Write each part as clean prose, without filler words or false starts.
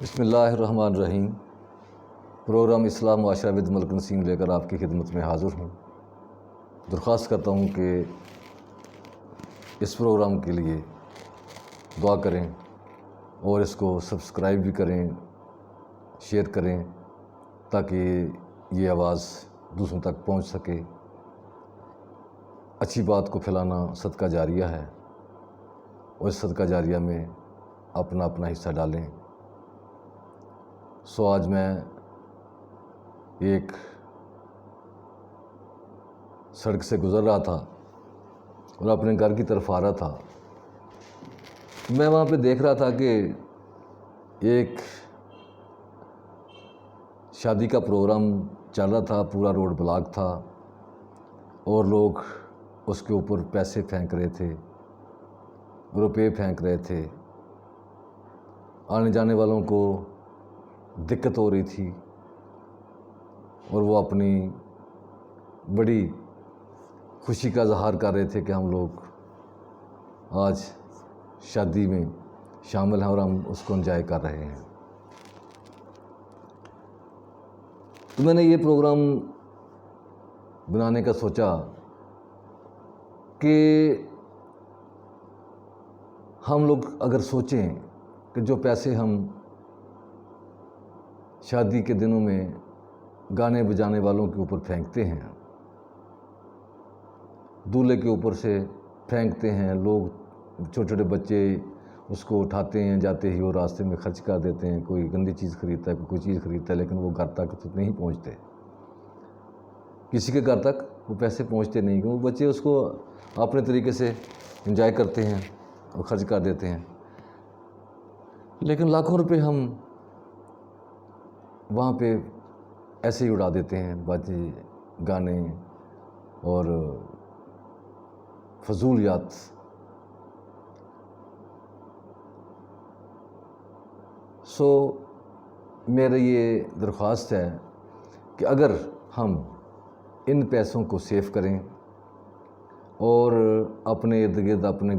بسم اللہ الرحمن الرحیم۔ پروگرام اسلام معاشرہ ود ملک نسیم لے کر آپ کی خدمت میں حاضر ہوں۔ درخواست کرتا ہوں کہ اس پروگرام کے لیے دعا کریں اور اس کو سبسکرائب بھی کریں، شیئر کریں تاکہ یہ آواز دوسروں تک پہنچ سکے۔ اچھی بات کو پھیلانا صدقہ جاریہ ہے اور اس صدقہ جاریہ میں اپنا حصہ ڈالیں۔ آج میں ایک سڑک سے گزر رہا تھا اور اپنے گھر کی طرف آ رہا تھا۔ میں وہاں پہ دیکھ رہا تھا کہ ایک شادی کا پروگرام چل رہا تھا، پورا روڈ بلاک تھا اور لوگ اس کے اوپر پیسے پھینک رہے تھے، روپے پھینک رہے تھے۔ آنے جانے والوں کو دقت ہو رہی تھی اور وہ اپنی بڑی خوشی کا اظہار کر رہے تھے کہ ہم لوگ آج شادی میں شامل ہیں اور ہم اس کو انجوائے کر رہے ہیں۔ تو میں نے یہ پروگرام بنانے کا سوچا کہ ہم لوگ اگر سوچیں کہ جو پیسے ہم شادی کے دنوں میں گانے بجانے والوں کے اوپر پھینکتے ہیں، دولہے کے اوپر سے پھینکتے ہیں، لوگ چھوٹے چھوٹے بچے اس کو اٹھاتے ہیں، جاتے ہی وہ راستے میں خرچ کر دیتے ہیں، کوئی گندی چیز خریدتا ہے، کوئی چیز خریدتا ہے، لیکن وہ گھر تک تو نہیں پہنچتے، کسی کے گھر تک وہ پیسے پہنچتے نہیں، وہ بچے اس کو اپنے طریقے سے انجوائے کرتے ہیں اور خرچ کر دیتے ہیں۔ لیکن لاکھوں روپے ہم وہاں پہ ایسے ہی اڑا دیتے ہیں، باجے گانے اور فضولیات۔ میرا یہ درخواست ہے کہ اگر ہم ان پیسوں کو سیو کریں اور اپنے ارد گرد اپنے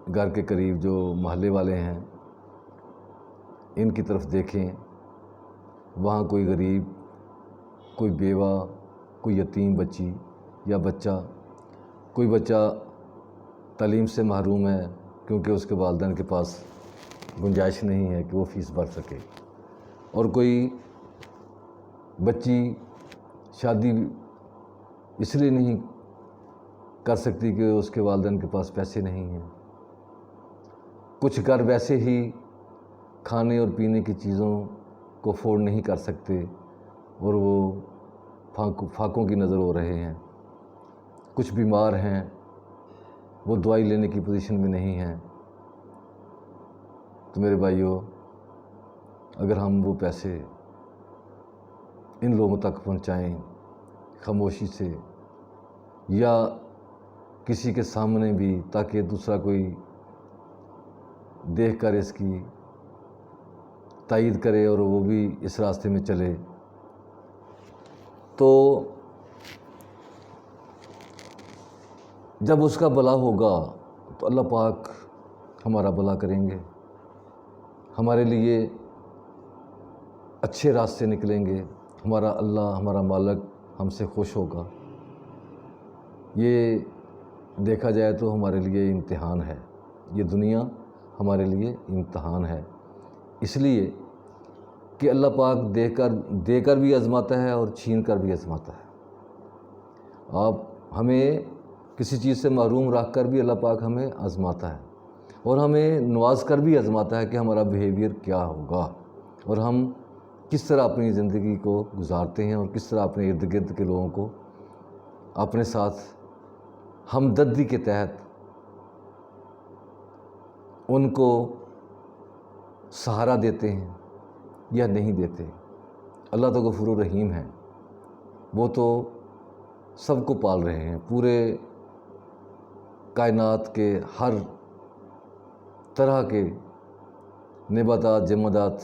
گھر کے قریب جو محلے والے ہیں ان کی طرف دیکھیں، وہاں کوئی غریب، کوئی بیوہ، کوئی یتیم بچی یا بچہ، کوئی بچہ تعلیم سے محروم ہے کیونکہ اس کے والدین کے پاس گنجائش نہیں ہے کہ وہ فیس بھر سکے، اور کوئی بچی شادی اس لیے نہیں کر سکتی کہ اس کے والدین کے پاس پیسے نہیں ہیں۔ کچھ گھر ویسے ہی کھانے اور پینے کی چیزوں کو افورڈ نہیں کر سکتے اور وہ فاقوں کی نظر ہو رہے ہیں۔ کچھ بیمار ہیں، وہ دوائی لینے کی پوزیشن میں نہیں ہیں۔ تو میرے بھائیوں، اگر ہم وہ پیسے ان لوگوں تک پہنچائیں خاموشی سے یا کسی کے سامنے بھی، تاکہ دوسرا کوئی دیکھ کر اس کی تائید کرے اور وہ بھی اس راستے میں چلے، تو جب اس کا بھلا ہوگا تو اللہ پاک ہمارا بھلا کریں گے، ہمارے لیے اچھے راستے نکلیں گے، ہمارا اللہ، ہمارا مالک ہم سے خوش ہوگا۔ یہ دیکھا جائے تو ہمارے لیے امتحان ہے، یہ دنیا ہمارے لیے امتحان ہے، اس لیے کہ اللہ پاک دے کر بھی آزماتا ہے اور چھین کر بھی آزماتا ہے۔ آپ ہمیں کسی چیز سے محروم رکھ کر بھی اللہ پاک ہمیں آزماتا ہے اور ہمیں نواز کر بھی آزماتا ہے کہ ہمارا بیہیویئر کیا ہوگا اور ہم کس طرح اپنی زندگی کو گزارتے ہیں اور کس طرح اپنے ارد گرد کے لوگوں کو اپنے ساتھ ہمدردی کے تحت ان کو سہارا دیتے ہیں یا نہیں دیتے۔ اللہ تو غفور الرحیم ہے، وہ تو سب کو پال رہے ہیں، پورے کائنات کے ہر طرح کے نباتات، جمادات،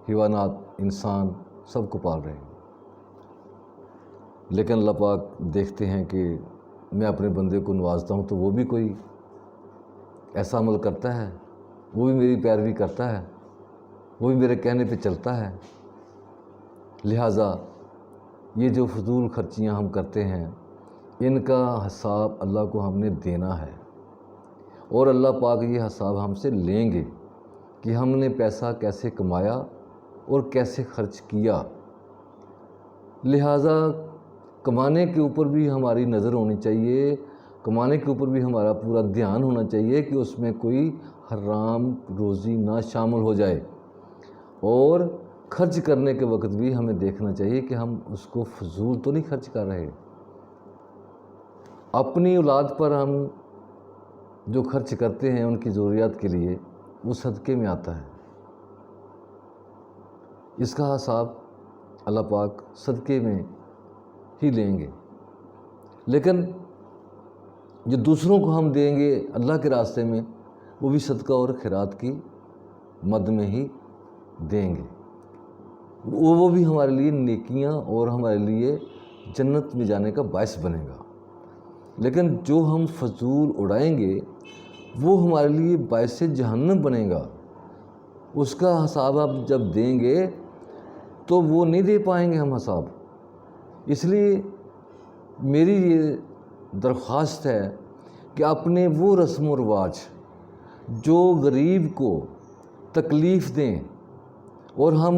حیوانات، انسان سب کو پال رہے ہیں۔ لیکن اللہ پاک دیکھتے ہیں کہ میں اپنے بندے کو نوازتا ہوں تو وہ بھی کوئی ایسا عمل کرتا ہے، وہ بھی میری پیروی کرتا ہے، وہ بھی میرے کہنے پہ چلتا ہے۔ لہٰذا یہ جو فضول خرچیاں ہم کرتے ہیں ان کا حساب اللہ کو ہم نے دینا ہے، اور اللہ پاک یہ حساب ہم سے لیں گے کہ ہم نے پیسہ کیسے کمایا اور کیسے خرچ کیا۔ لہٰذا کمانے کے اوپر بھی ہماری نظر ہونی چاہیے، کمانے کے اوپر بھی ہمارا پورا دھیان ہونا چاہیے کہ اس میں کوئی حرام روزی نہ شامل ہو جائے، اور خرچ کرنے کے وقت بھی ہمیں دیکھنا چاہیے کہ ہم اس کو فضول تو نہیں خرچ کر رہے۔ اپنی اولاد پر ہم جو خرچ کرتے ہیں ان کی ضروریات کے لیے، وہ صدقے میں آتا ہے۔ اس کا حساب اللہ پاک صدقے میں ہی لیں گے، لیکن جو دوسروں کو ہم دیں گے اللہ کے راستے میں، وہ بھی صدقہ اور خیرات کی مد میں ہی دیں گے، وہ بھی ہمارے لیے نیکیاں اور ہمارے لیے جنت میں جانے کا باعث بنے گا۔ لیکن جو ہم فضول اڑائیں گے وہ ہمارے لیے باعث جہنم بنے گا، اس کا حساب آپ جب دیں گے تو وہ نہیں دے پائیں گے ہم حساب۔ اس لیے میری یہ درخواست ہے کہ اپنے وہ رسم و رواج جو غریب کو تکلیف دیں اور ہم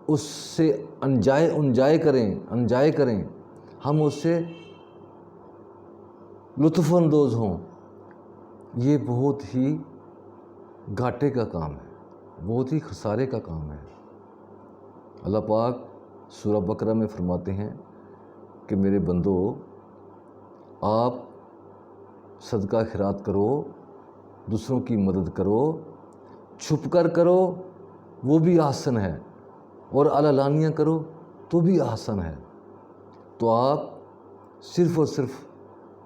اس سے انجائے کریں، ہم اس سے لطف اندوز ہوں، یہ بہت ہی گھاٹے کا کام ہے، بہت ہی خسارے کا کام ہے۔ اللہ پاک سورہ بقرہ میں فرماتے ہیں کہ میرے بندو، آپ صدقہ خیرات کرو، دوسروں کی مدد کرو، چھپ کر کرو وہ بھی آسن ہے، اور علانیہ کرو تو بھی آسن ہے۔ تو آپ صرف اور صرف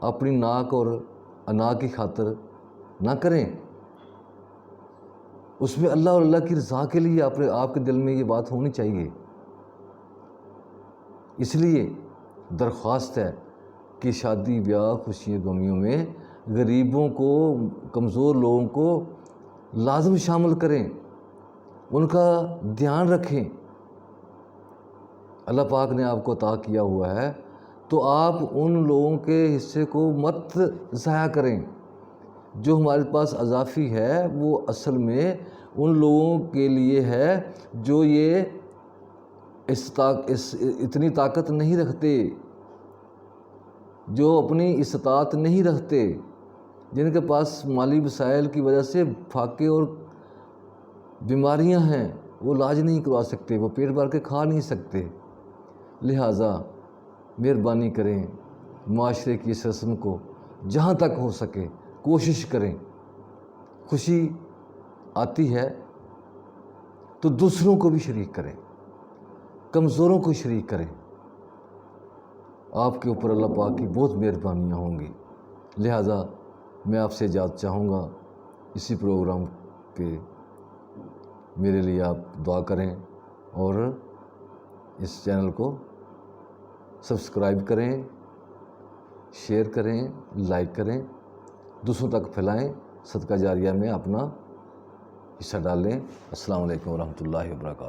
اپنی ناک اور انا کی خاطر نہ کریں، اس میں اللہ اور اللہ کی رضا کے لیے آپ کے دل میں یہ بات ہونی چاہیے۔ اس لیے درخواست ہے کہ شادی بیاہ خوشی غمیوں میں غریبوں کو، کمزور لوگوں کو لازم شامل کریں، ان کا دھیان رکھیں۔ اللہ پاک نے آپ کو عطا کیا ہوا ہے تو آپ ان لوگوں کے حصے کو مت ضائع کریں۔ جو ہمارے پاس اضافی ہے وہ اصل میں ان لوگوں کے لیے ہے جو یہ اتنی طاقت نہیں رکھتے، جو اپنی استطاعت نہیں رکھتے، جن کے پاس مالی وسائل کی وجہ سے پھاقے اور بیماریاں ہیں، وہ علاج نہیں کروا سکتے، وہ پیٹ بھر کے کھا نہیں سکتے۔ لہٰذا مہربانی کریں، معاشرے کی اس رسم کو جہاں تک ہو سکے کوشش کریں۔ خوشی آتی ہے تو دوسروں کو بھی شریک کریں، کمزوروں کو شریک کریں، آپ کے اوپر اللہ پاک کی بہت مہربانیاں ہوں گی۔ لہٰذا میں آپ سے اجازت چاہوں گا، اسی پروگرام پہ میرے لیے آپ دعا کریں اور اس چینل کو سبسکرائب کریں، شیئر کریں، لائک کریں، دوسروں تک پھیلائیں، صدقہ جاریہ میں اپنا حصہ ڈالیں۔ السلام علیکم ورحمۃ اللہ وبرکاتہ۔